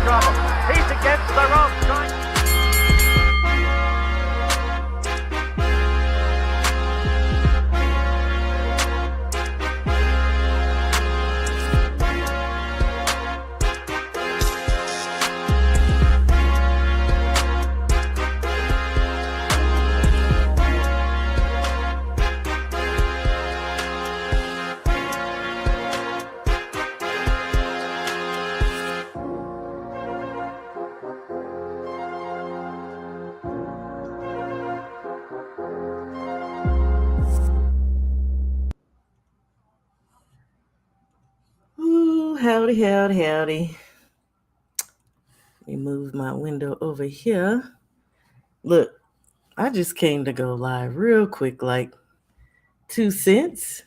trouble. He's against the rope, trying. Ooh, howdy, howdy, howdy. Let me move my window over here. Look, I just came to go live real quick, like 2 cents.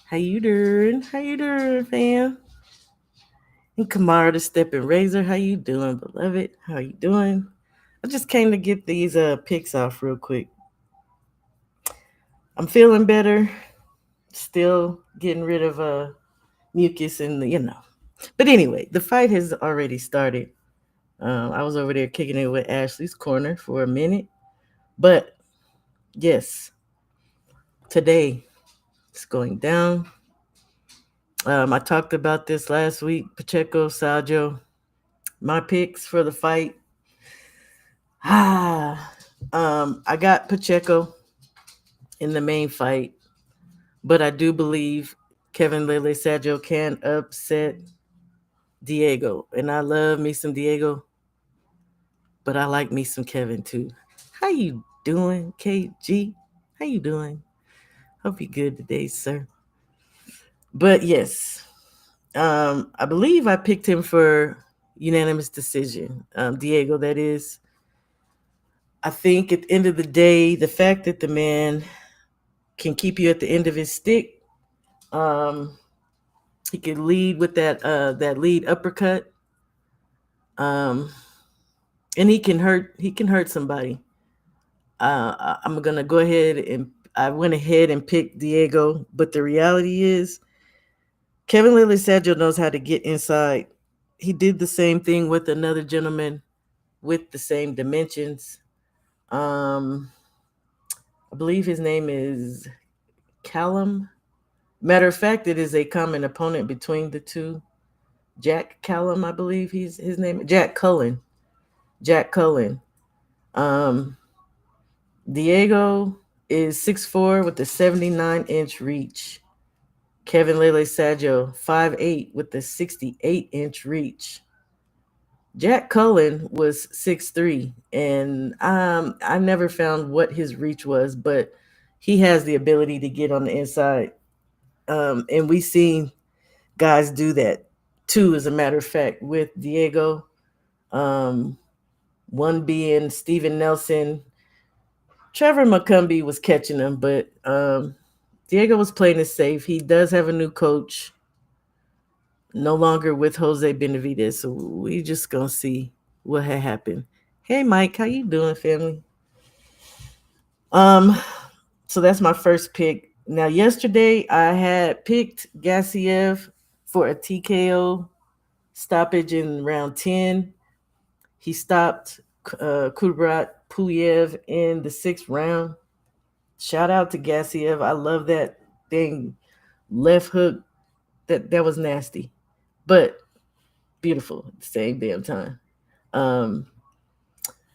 How you doing? How you doing, fam? And Kamara the Stepping Razor, how you doing, beloved? How you doing? I just came to get these pics off real quick. I'm feeling better. Still getting rid of mucus and But anyway, the fight has already started. I was over there kicking it with Ashley's corner for a minute. But yes, today it's going down. I talked about this last week. Pacheco, Sadjo, my picks for the fight. I got Pacheco in the main fight, but I do believe Kevin Lele Sadjo can upset Diego. And I love me some Diego, but I like me some Kevin too. How you doing, KG? How you doing? Hope you're good today, sir. But yes, I believe I picked him for unanimous decision. Diego, that is. I think at the end of the day, the fact that the man can keep you at the end of his stick, he can lead with that lead uppercut, and he can hurt somebody. I'm gonna go ahead and I went ahead and picked Diego, but the reality is Kevin Lily Sadjo knows how to get inside. He did the same thing with another gentleman with the same dimensions. Um, I believe his name is Callum. Matter of fact, it is a common opponent between the two. Jack Callum, I believe he's his name. Jack Cullen. Jack Cullen. Um, Diego is 6'4" with a 79-inch reach. Kevin Lele Sadjo, 5'8" with a 68-inch reach. Jack Cullen was 6'3", and I never found what his reach was, but he has the ability to get on the inside. And we seen guys do that too, as a matter of fact, with Diego. One being Steven Nelson. Trevor McCumbee was catching him, but Diego was playing it safe. He does have a new coach, no longer with Jose Benavidez, so we just gonna see what had happened. Hey, Mike, how you doing, family? Um, so that's my first pick. Now, yesterday I had picked Gassiev for a TKO stoppage in round 10. He stopped Kubrat Pulev in the 6th round. Shout out to Gassiev. I love that thing. Left hook. That was nasty, but beautiful at the same damn time. Um,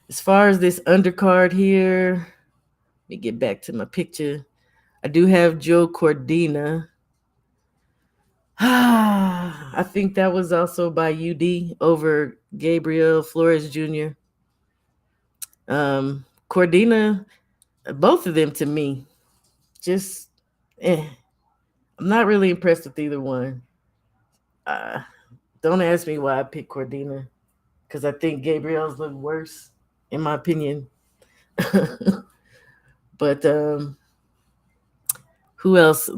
as far as this undercard here, let me get back to my picture. I do have Joe Cordina. I think that was also by UD over Gabriel Flores Jr. Cordina, both of them to me, just I'm not really impressed with either one. Uh, don't ask me why I picked Cordina, because I think Gabriel's look worse, in my opinion. But who else?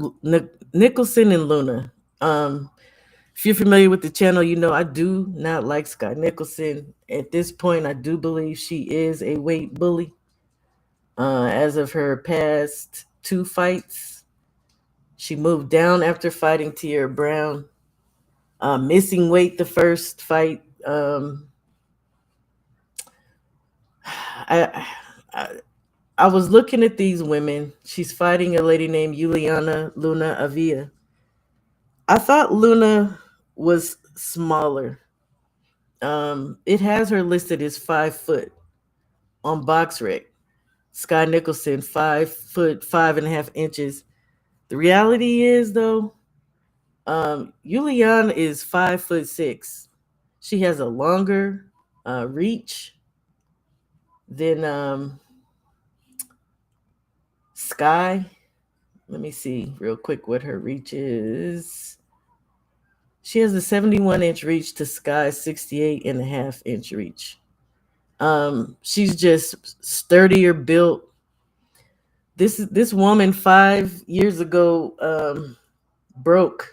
Nicholson and Luna. If you're familiar with the channel, you know I do not like Sky Nicholson. At this point, I do believe she is a weight bully. As of her past 2 fights, she moved down after fighting Tierra Brown, missing weight the first fight, I, I I was looking at these women. She's fighting a lady named Juliana Luna Avia. I thought Luna was smaller. It has her listed as 5 foot on BoxRec. Sky Nicholson, 5 foot 5.5 inches. The reality is though, Juliana is 5 foot 6. She has a longer reach than Sky. Let me see real quick what her reach is. She has a 71-inch reach to Sky's 68.5 inch reach. She's just sturdier built. This woman 5 years ago broke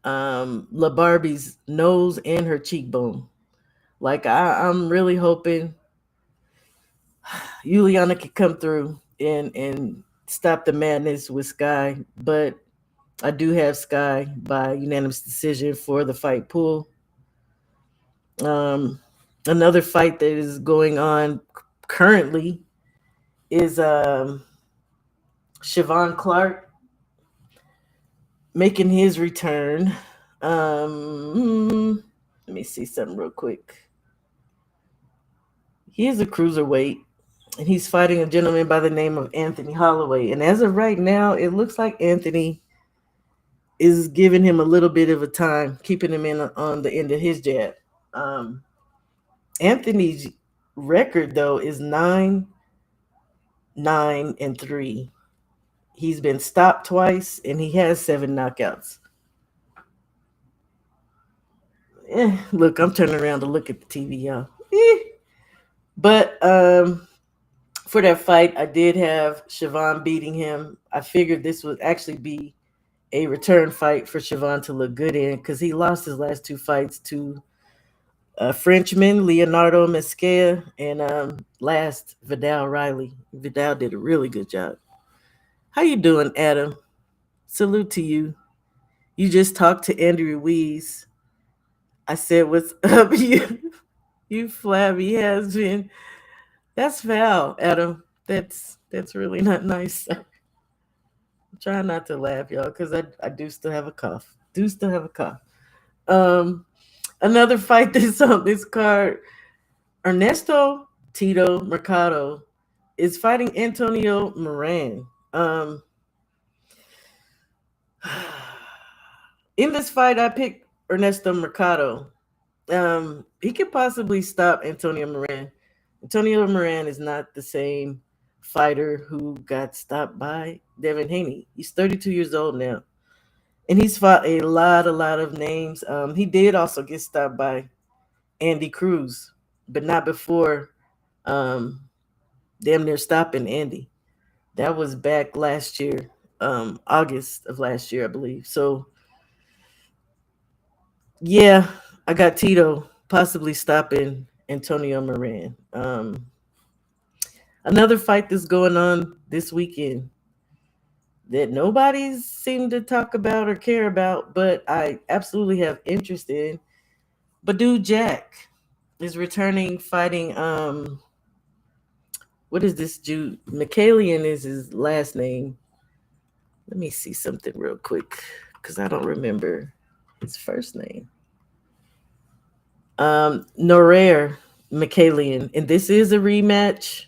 La Barbie's nose and her cheekbone. Like I'm really hoping Juliana could come through and stop the madness with Sky, but I do have Sky by unanimous decision for the fight pool. Um, Another fight that is going on currently is Siobhan Clark making his return. Let me see something real quick. He is a cruiserweight, and he's fighting a gentleman by the name of Anthony Holloway. And as of right now, it looks like Anthony is giving him a little bit of a time, keeping him in on the end of his jab. Um, Anthony's record though is 9-9-3. He's been stopped twice, and he has 7 knockouts. Look, I'm turning around to look at the TV, y'all. But for that fight, I did have Siobhan beating him. I figured this would actually be a return fight for Siobhan to look good in because he lost his last 2 fights to a Frenchman, Leonardo Mesquia, and last Vidal Riley. Vidal did a really good job. How you doing, Adam? Salute to you. You just talked to Andy Ruiz. I said, "What's up, you flabby has been." That's foul, Adam. That's really not nice. I'm trying not to laugh, y'all, because I do still have a cough. Do still have a cough. Um, Another fight that's on this card. Ernesto Tito Mercado is fighting Antonio Moran. In this fight, I picked Ernesto Mercado. He could possibly stop Antonio Moran. Antonio Moran is not the same fighter who got stopped by Devin Haney. He's 32 years old now, and he's fought a lot of names. He did also get stopped by Andy Cruz, but not before damn near stopping Andy. That was back last year, August of last year, I believe. So yeah, I got Tito possibly stopping Antonio Moran. Another fight that's going on this weekend that nobody seemed to talk about or care about, but I absolutely have interest in. Badu Jack is returning fighting what is this Jude? Michaelian is his last name. Let me see something real quick because I don't remember his first name. Norare Michaelian, and this is a rematch.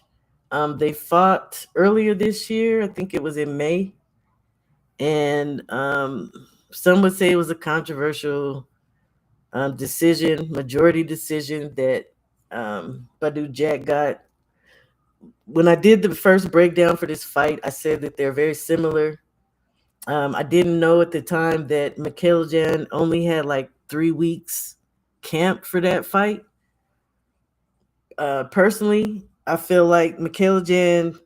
They fought earlier this year. I think it was in May, and some would say it was a controversial decision, majority decision that Badu Jack got. When I did the first breakdown for this fight, I said that they're very similar. I didn't know at the time that Mikhail Jan only had like 3 weeks camp for that fight. Personally, I feel like Mikhail Jan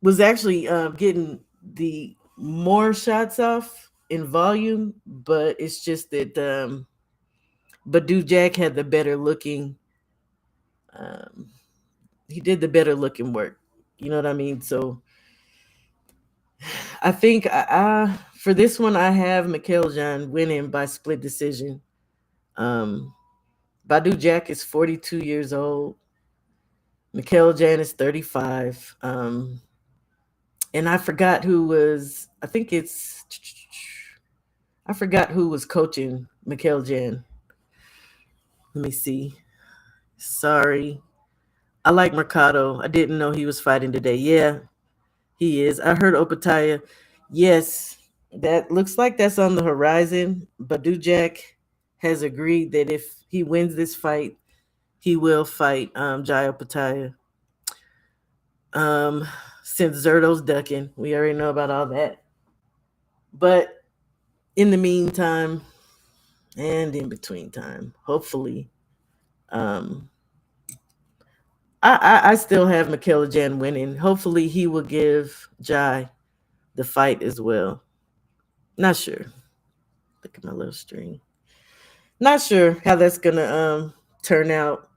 was actually getting the more shots off in volume, but it's just that Badu Jack had the better looking. Um, he did the better looking work. You know what I mean? So I think for this one, I have Mikhail Jan winning by split decision. Um, Badu Jack is 42 years old. Mikhail Jan is 35. And I forgot who was. I think it's. I forgot who was coaching Mikhail Jan. Let me see. Sorry. I like Mercado. I didn't know he was fighting today. Yeah, he is. I heard Opataya. Yes, that looks like that's on the horizon. Badu Jack has agreed that if he wins this fight, he will fight Jai Opataya. Um, since Zerto's ducking, we already know about all that. But in the meantime, and in between time, hopefully, um, I still have Michaela Jan winning. Hopefully, he will give Jai the fight as well. Not sure. Look at my little string. Not sure how that's gonna turn out.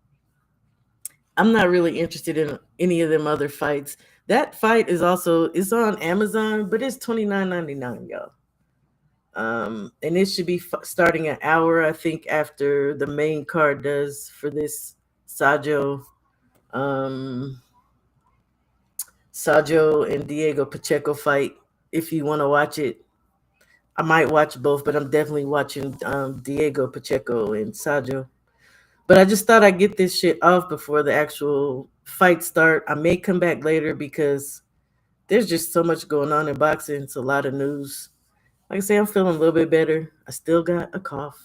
I'm not really interested in any of them other fights. That fight is also it's on Amazon, but it's $29.99, y'all. And it should be starting an hour, I think, after the main card does for this Sadjo, um, Sadjo and Diego Pacheco fight. If you want to watch it, I might watch both, but I'm definitely watching Diego Pacheco and Sadjo. But I just thought I'd get this shit off before the actual fight start. I may come back later because there's just so much going on in boxing. It's a lot of news. Like I say, I'm feeling a little bit better. I still got a cough.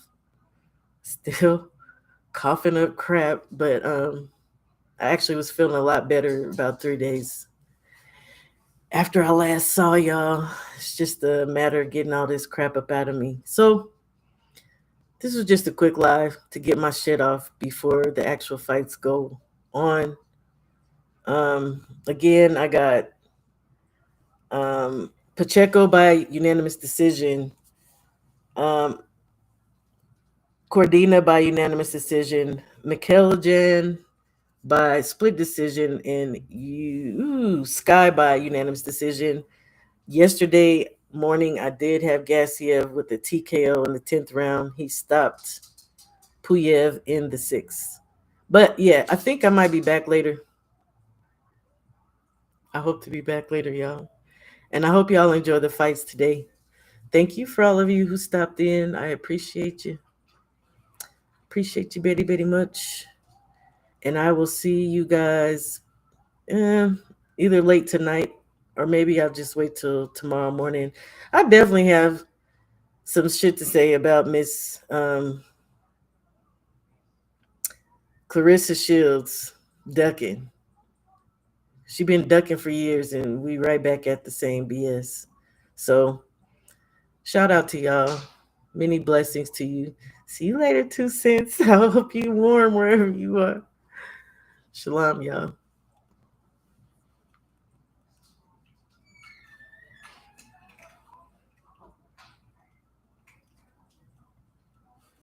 Still coughing up crap, but I actually was feeling a lot better about 3 days after I last saw y'all. It's just a matter of getting all this crap up out of me. So this was just a quick live to get my shit off before the actual fights go on. Again, I got Pacheco by unanimous decision. Um, Cordina by unanimous decision. McKelligan by split decision, and Sky by unanimous decision. Yesterday morning, I did have Gassiev with the TKO in the 10th round. He stopped Puyev in the 6th. But yeah, I think I might be back later. I hope to be back later, y'all. And I hope y'all enjoy the fights today. Thank you for all of you who stopped in. I appreciate you. Appreciate you very, very much. And I will see you guys eh, either late tonight or maybe I'll just wait till tomorrow morning. I definitely have some shit to say about Miss Clarissa Shields ducking. She been ducking for years and we right back at the same BS. So shout out to y'all. Many blessings to you. See you later, 2 cents. I hope you warm wherever you are. Shalom, y'all.